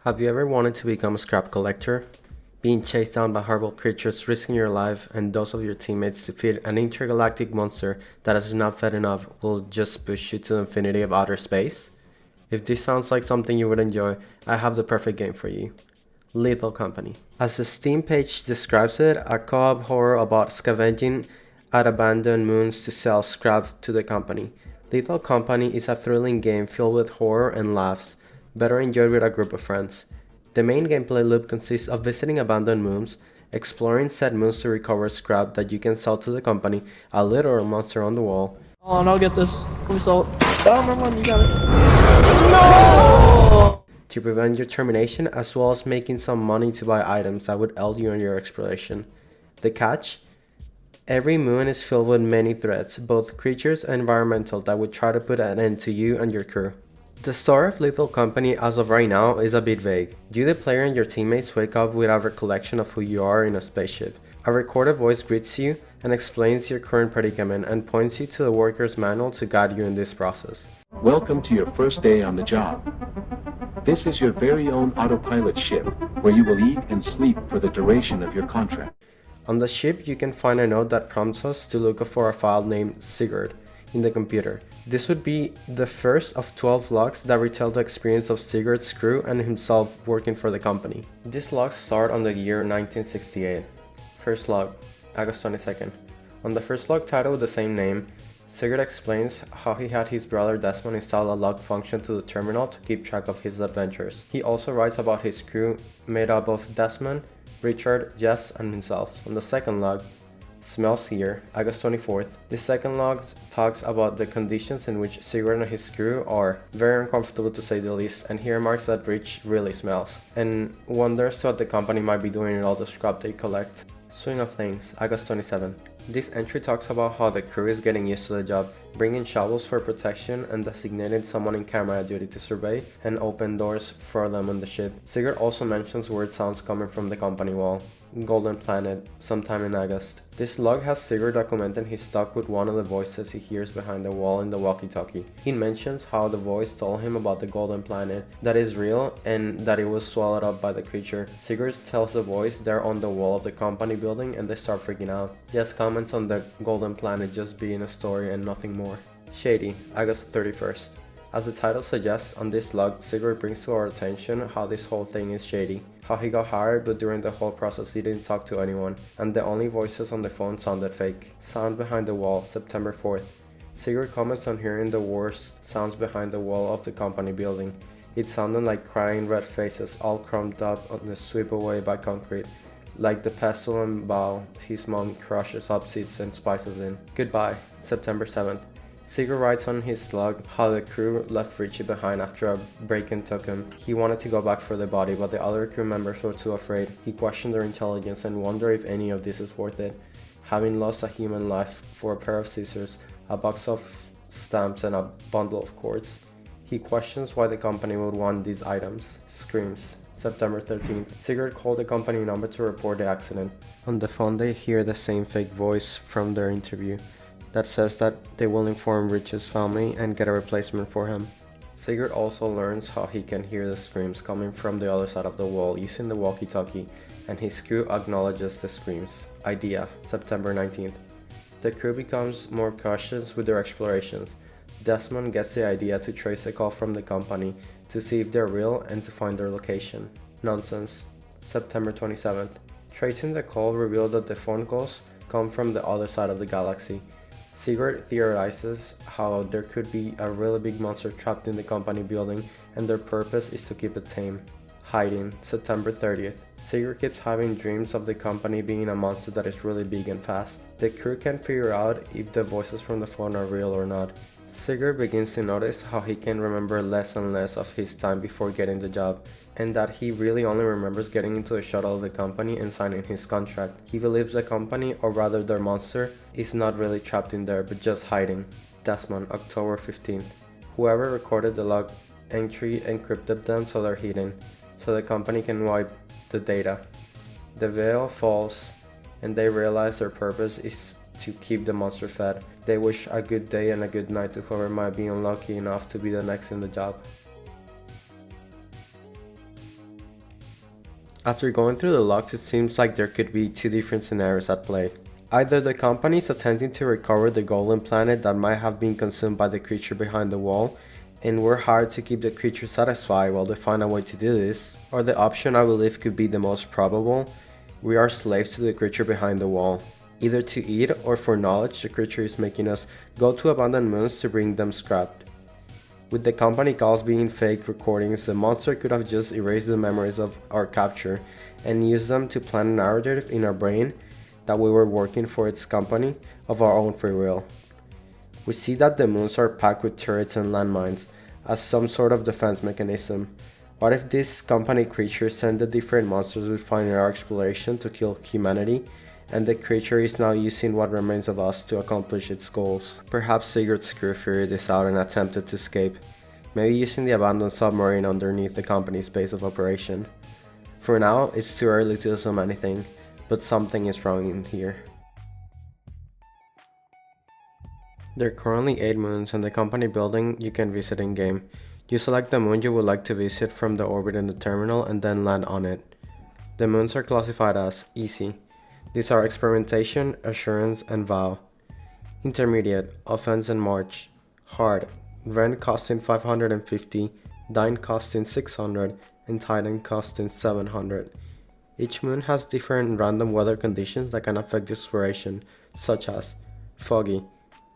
Have you ever wanted to become a scrap collector? Being chased down by horrible creatures, risking your life and those of your teammates to feed an intergalactic monster that has not fed enough will just push you to the infinity of outer space? If this sounds like something you would enjoy, I have the perfect game for you. Lethal Company. As the Steam page describes it, a co-op horror about scavenging at abandoned moons to sell scrap to the company. Lethal Company is a thrilling game filled with horror and laughs, better enjoyed with a group of friends. The main gameplay loop consists of visiting abandoned moons, exploring said moons to recover scrap that you can sell to the company, a literal monster on the wall, Oh, and I'll get this. Let me sell it. Oh, never mind, you got it. No! to prevent your termination, as well as making some money to buy items that would help you in your exploration. The catch? Every moon is filled with many threats, both creatures and environmental, that would try to put an end to you and your crew. The story of Lethal Company as of right now is a bit vague. You, the player, and your teammates wake up with a recollection of who you are in a spaceship. A recorded voice greets you and explains your current predicament and points you to the worker's manual to guide you in this process. Welcome to your first day on the job. This is your very own autopilot ship, where you will eat and sleep for the duration of your contract. On the ship, you can find a note that prompts us to look for a file named Sigurd in the computer. This would be the first of 12 logs that retell the experience of Sigurd's crew and himself working for the company. These logs start on the year 1968. First log, August 22nd. On the first log titled with the same name, Sigurd explains how he had his brother Desmond install a log function to the terminal to keep track of his adventures. He also writes about his crew made up of Desmond, Richard, Jess, and himself. On the second log, Smells Here, August 24th. The second log talks about the conditions in which Sigurd and his crew are very uncomfortable to say the least, and he remarks that Rich really smells, and wonders what the company might be doing with all the scrap they collect. Swing of Things, August 27th. This entry talks about how the crew is getting used to the job, bringing shovels for protection and designated someone in camera duty to survey and open doors for them on the ship. Sigurd also mentions weird sounds coming from the company wall. Golden Planet, sometime in August. This log has Sigurd documenting his talk with one of the voices he hears behind the wall in the walkie-talkie. He mentions how the voice told him about the Golden Planet, that is real, and that it was swallowed up by the creature. Sigurd tells the voice they're on the wall of the company building and they start freaking out. Jess comments on the Golden Planet just being a story and nothing more. Shady, August 31st. As the title suggests, on this log, Sigurd brings to our attention how this whole thing is shady. How he got hired, but during the whole process he didn't talk to anyone, and the only voices on the phone sounded fake. Sound behind the wall, September 4th. Sigurd comments on hearing the worst sounds behind the wall of the company building. It sounded like crying red faces, all crumbed up on the sweep away by concrete. Like the pestle and bowl his mom crushes up seeds and spices in. Goodbye, September 7th. Sigurd writes on his log how the crew left Richie behind after a break-in took him. He wanted to go back for the body, but the other crew members were too afraid. He questioned their intelligence and wondered if any of this is worth it. Having lost a human life for a pair of scissors, a box of stamps, and a bundle of cords, he questions why the company would want these items. Screams. September 13th. Sigurd called the company number to report the accident. On the phone they hear the same fake voice from their interview that says that they will inform Rich's family and get a replacement for him. Sigurd also learns how he can hear the screams coming from the other side of the wall using the walkie-talkie, and his crew acknowledges the screams. Idea, September 19th. The crew becomes more cautious with their explorations. Desmond gets the idea to trace a call from the company to see if they're real and to find their location. Nonsense, September 27th. Tracing the call revealed that the phone calls come from the other side of the galaxy. Sigurd theorizes how there could be a really big monster trapped in the company building and their purpose is to keep it tame. Hiding, September 30th. Sigurd keeps having dreams of the company being a monster that is really big and fast. The crew can't figure out if the voices from the phone are real or not. Sigurd begins to notice how he can remember less and less of his time before getting the job, and that he really only remembers getting into a shuttle of the company and signing his contract. He believes the company, or rather their monster, is not really trapped in there but just hiding. Desmond, October 15th. Whoever recorded the log entry encrypted them so they're hidden, so the company can wipe the data. The veil falls and they realize their purpose is to keep the monster fed. They wish a good day and a good night to whoever might be unlucky enough to be the next in the job. After going through the logs, it seems like there could be two different scenarios at play. Either the company is attempting to recover the golden planet that might have been consumed by the creature behind the wall, and we're hired to keep the creature satisfied while they find a way to do this, or the option I believe could be the most probable, we are slaves to the creature behind the wall. Either to eat or for knowledge, the creature is making us go to abandoned moons to bring them scrapped. With the company calls being fake recordings, the monster could have just erased the memories of our capture and used them to plant a narrative in our brain that we were working for its company of our own free will. We see that the moons are packed with turrets and landmines as some sort of defense mechanism. What if this company creature sent the different monsters we find in our exploration to kill humanity, and the creature is now using what remains of us to accomplish its goals? Perhaps Sigurd's crew figured this out and attempted to escape, maybe using the abandoned submarine underneath the company's base of operation. For now, it's too early to assume anything, but something is wrong in here. There are currently 8 moons and the company building you can visit in-game. You select the moon you would like to visit from the orbit in the terminal and then land on it. The moons are classified as Easy. These are Experimentation, Assurance, and Vow. Intermediate, Offense and March. Hard, Rent costing 550, Dine costing 600, and Titan costing 700. Each moon has different random weather conditions that can affect exploration, such as foggy,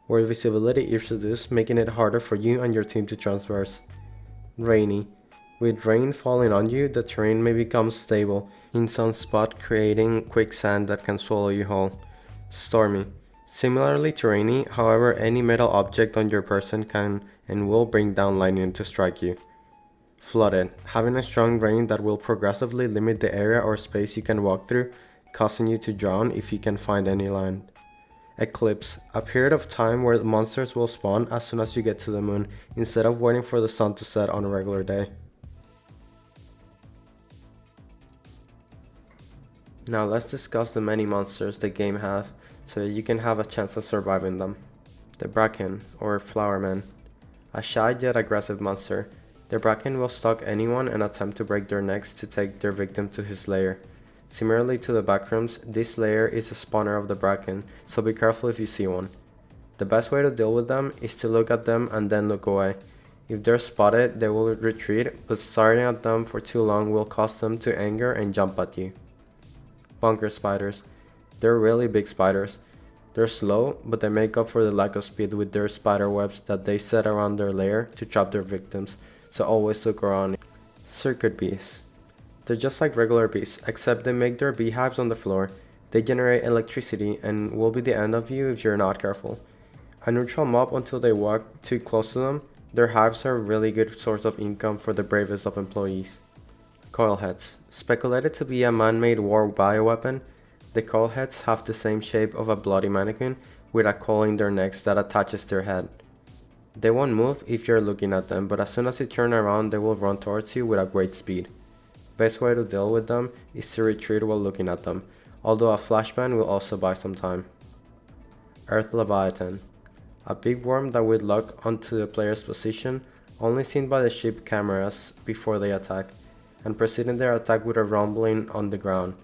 where visibility is reduced, making it harder for you and your team to traverse. Rainy, with rain falling on you, the terrain may become stable in some spot, creating quicksand that can swallow you whole. Stormy, similarly to rainy, however, any metal object on your person can and will bring down lightning to strike you. Flooded, having a strong rain that will progressively limit the area or space you can walk through, causing you to drown if you can find any land. Eclipse, a period of time where the monsters will spawn as soon as you get to the moon, instead of waiting for the sun to set on a regular day. Now let's discuss the many monsters the game have, so that you can have a chance of surviving them. The Bracken, or Flowerman, a shy yet aggressive monster. The Bracken will stalk anyone and attempt to break their necks to take their victim to his lair. Similarly to the backrooms, this lair is a spawner of the Bracken, so be careful if you see one. The best way to deal with them is to look at them and then look away. If they're spotted, they will retreat, but staring at them for too long will cause them to anger and jump at you. Bunker spiders. They're really big spiders. They're slow, but they make up for the lack of speed with their spider webs that they set around their lair to trap their victims, so always look around. Circuit bees. They're just like regular bees, except they make their beehives on the floor. They generate electricity and will be the end of you if you're not careful. A neutral mob until they walk too close to them. Their hives are a really good source of income for the bravest of employees. Coilheads. Speculated to be a man-made war bioweapon, the coilheads have the same shape of a bloody mannequin with a coil in their necks that attaches their head. They won't move if you're looking at them, but as soon as you turn around they will run towards you with a great speed. Best way to deal with them is to retreat while looking at them, although a flashbang will also buy some time. Earth Leviathan. A big worm that will lock onto the player's position, only seen by the ship cameras before they attack, and preceding their attack with a rumbling on the ground.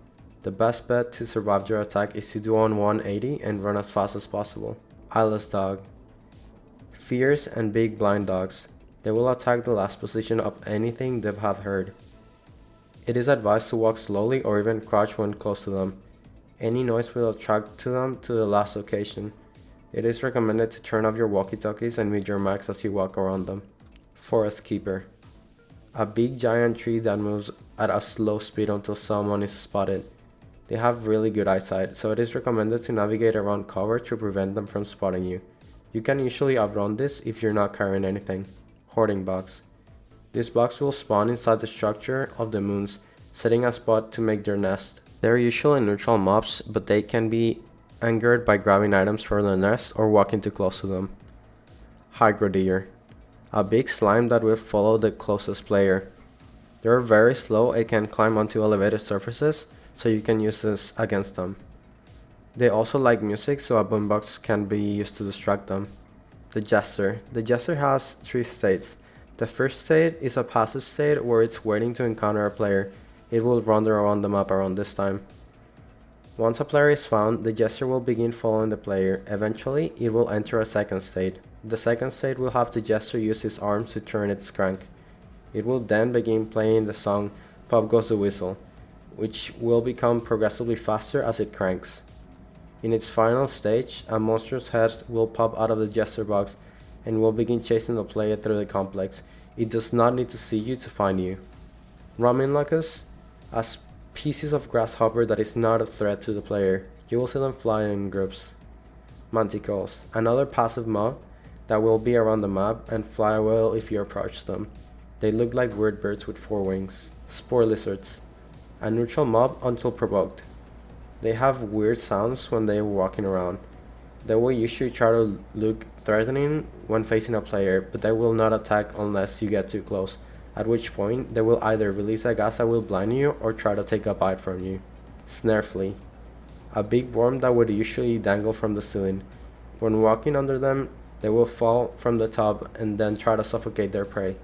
The best bet to survive their attack is to do on 180 and run as fast as possible. Eyeless Dog. Fierce and big blind dogs. They will attack the last position of anything they have heard. It is advised to walk slowly or even crouch when close to them. Any noise will attract to them to the last location. It is recommended to turn off your walkie-talkies and mute your mics as you walk around them. Forest Keeper. A big giant tree that moves at a slow speed until someone is spotted. They have really good eyesight, so it is recommended to navigate around cover to prevent them from spotting you. You can usually outrun this if you're not carrying anything. Hoarding Box. This box will spawn inside the structure of the moons, setting a spot to make their nest. They're usually neutral mobs, but they can be angered by grabbing items from the nest or walking too close to them. Hygrodeer. A big slime that will follow the closest player. They're very slow and can climb onto elevated surfaces, so you can use this against them. They also like music, so a boombox can be used to distract them. The Jester. The Jester has 3 states. The first state is a passive state where it's waiting to encounter a player. It will wander around the map around this time. Once a player is found, the jester will begin following the player. Eventually, it will enter a second state. The second state will have the jester use his arms to turn its crank. It will then begin playing the song Pop Goes the Whistle, which will become progressively faster as it cranks. In its final stage, a monster's head will pop out of the jester box and will begin chasing the player through the complex. It does not need to see you to find you. Raminlocus, a species of grasshopper that is not a threat to the player. You will see them flying in groups. Manticores, another passive mob that will be around the map and fly well if you approach them. They look like weird birds with 4 wings. Spore lizards, a neutral mob until provoked. They have weird sounds when they are walking around. They will usually try to look threatening when facing a player, but they will not attack unless you get too close, at which point they will either release a gas that will blind you or try to take a bite from you. Snare flea, a big worm that would usually dangle from the ceiling. When walking under them, they will fall from the top and then try to suffocate their prey.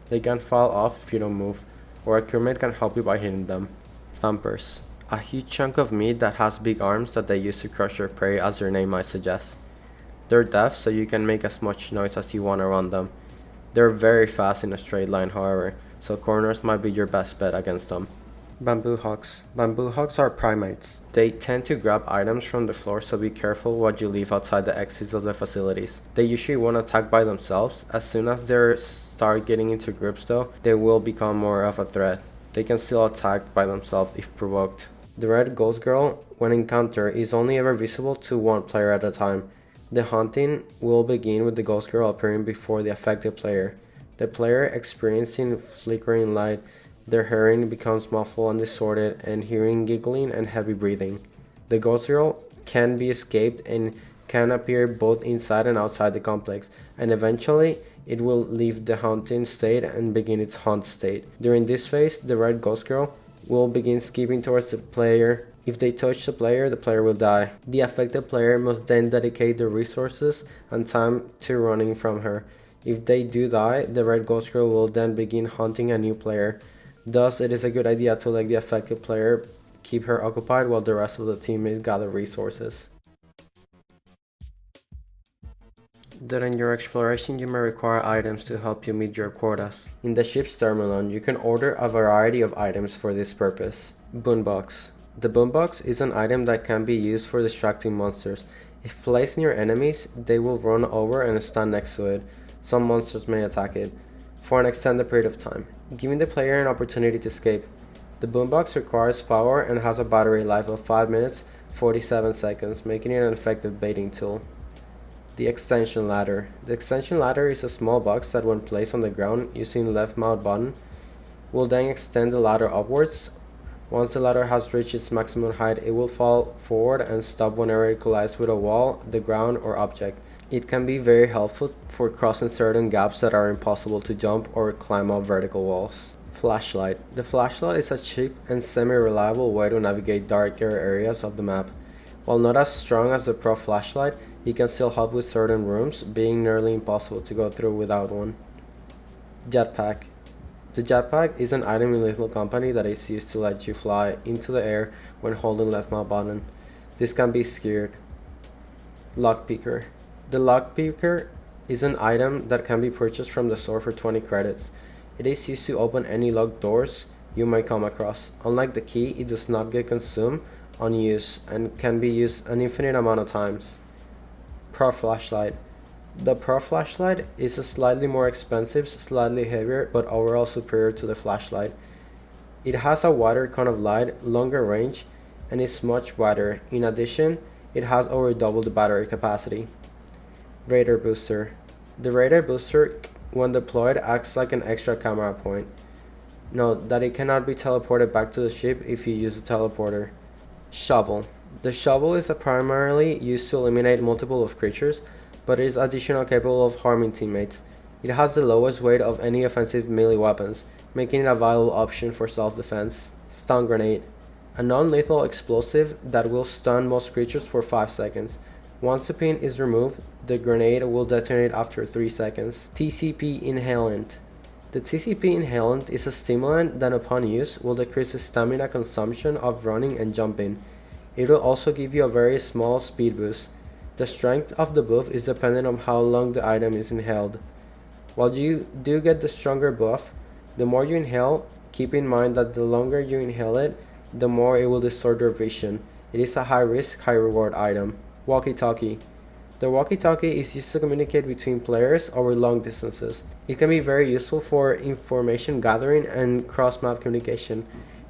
They can fall off if you don't move, or a crewmate can help you by hitting them. Thumpers, a huge chunk of meat that has big arms that they use to crush your prey, as their name might suggest. They're deaf, so you can make as much noise as you want around them. They're very fast in a straight line, however, so corners might be your best bet against them. Bamboo hawks. Bamboo hawks are primates. They tend to grab items from the floor, so be careful what you leave outside the exits of the facilities. They usually won't attack by themselves. As soon as they start getting into groups though, they will become more of a threat. They can still attack by themselves if provoked. The red ghost girl, when encountered, is only ever visible to one player at a time. The hunting will begin with the ghost girl appearing before the affected player. The player experiencing flickering light, their hearing becomes muffled and distorted, and hearing giggling and heavy breathing. The ghost girl can be escaped and can appear both inside and outside the complex, and eventually it will leave the hunting state and begin its hunt state. During this phase, the red ghost girl will begin skipping towards the player. If they touch the player will die. The affected player must then dedicate their resources and time to running from her. If they do die, the red ghost girl will then begin hunting a new player. Thus, it is a good idea to let the affected player keep her occupied while the rest of the teammates gather resources. During your exploration, you may require items to help you meet your quotas. In the ship's terminal, you can order a variety of items for this purpose. Boombox. The boombox is an item that can be used for distracting monsters. If placed near enemies, they will run over and stand next to it. Some monsters may attack it for an extended period of time, giving the player an opportunity to escape. The boombox requires power and has a battery life of 5 minutes 47 seconds, making it an effective baiting tool. The extension ladder. The extension ladder is a small box that, when placed on the ground using left mouse button, will then extend the ladder upwards. Once the ladder has reached its maximum height, it will fall forward and stop whenever it collides with a wall, the ground, or object. It can be very helpful for crossing certain gaps that are impossible to jump or climb up vertical walls. Flashlight. The flashlight is a cheap and semi-reliable way to navigate darker areas of the map. While not as strong as the Pro flashlight, it can still help with certain rooms, being nearly impossible to go through without one. Jetpack. The jetpack is an item in Lethal Company that is used to let you fly into the air when holding left mouse button. This can be scared. Lockpicker. The lockpicker is an item that can be purchased from the store for 20 credits. It is used to open any locked doors you might come across. Unlike the key, it does not get consumed on use and can be used an infinite amount of times. Pro flashlight. The Pro flashlight is a slightly more expensive, slightly heavier, but overall superior to the flashlight. It has a wider cone of light, longer range, and is much wider. In addition, it has over double the battery capacity. Radar booster. The radar booster, when deployed, acts like an extra camera point. Note that it cannot be teleported back to the ship if you use a teleporter. Shovel. The shovel is primarily used to eliminate multiple of creatures, but is additionally capable of harming teammates. It has the lowest weight of any offensive melee weapons, making it a viable option for self-defense. Stun grenade. A non-lethal explosive that will stun most creatures for 5 seconds. Once the pin is removed, the grenade will detonate after 3 seconds. TCP inhalant. The TCP inhalant is a stimulant that upon use will decrease the stamina consumption of running and jumping. It will also give you a very small speed boost. The strength of the buff is dependent on how long the item is inhaled. While you do get the stronger buff, the more you inhale, keep in mind that the longer you inhale it, the more it will distort your vision. It is a high risk, high reward item. Walkie-talkie. The walkie-talkie is used to communicate between players over long distances. It can be very useful for information gathering and cross-map communication.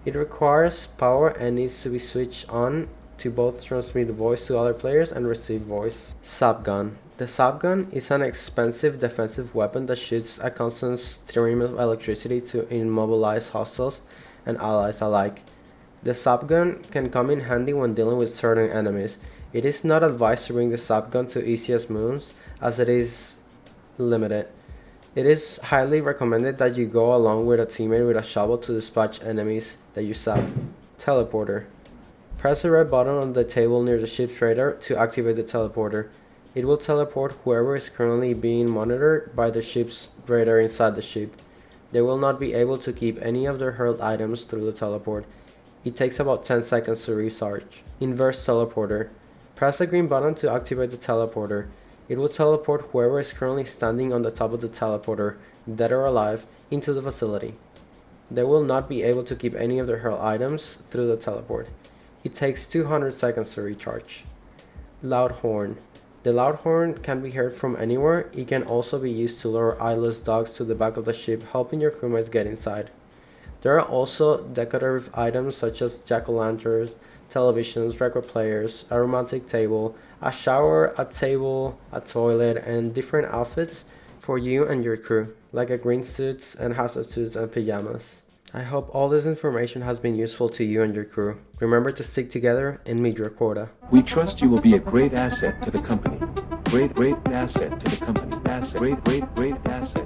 It requires power and needs to be switched on to both transmit voice to other players and receive voice. Zap gun. The zap gun is an expensive defensive weapon that shoots a constant stream of electricity to immobilize hostiles and allies alike. The zap gun can come in handy when dealing with certain enemies. It is not advised to bring the zap gun to easiest moves as it is limited. It is highly recommended that you go along with a teammate with a shovel to dispatch enemies that you zap. Teleporter. Press the red button on the table near the ship's radar to activate the teleporter. It will teleport whoever is currently being monitored by the ship's radar inside the ship. They will not be able to keep any of their hurled items through the teleport. It takes about 10 seconds to recharge. Inverse teleporter. Press the green button to activate the teleporter. It will teleport whoever is currently standing on the top of the teleporter, dead or alive, into the facility. They will not be able to keep any of their hurled items through the teleport. It takes 200 seconds to recharge. Loud horn. The loud horn can be heard from anywhere. It can also be used to lure eyeless dogs to the back of the ship, helping your crewmates get inside. There are also decorative items such as jack-o'-lanterns, televisions, record players, a romantic table, a shower, a table, a toilet, and different outfits for you and your crew, like a green suits and hazard suits and pajamas. I hope all this information has been useful to you and your crew. Remember to stick together and meet your quota. We trust you will be a great asset to the company. Great asset to the company. Great asset.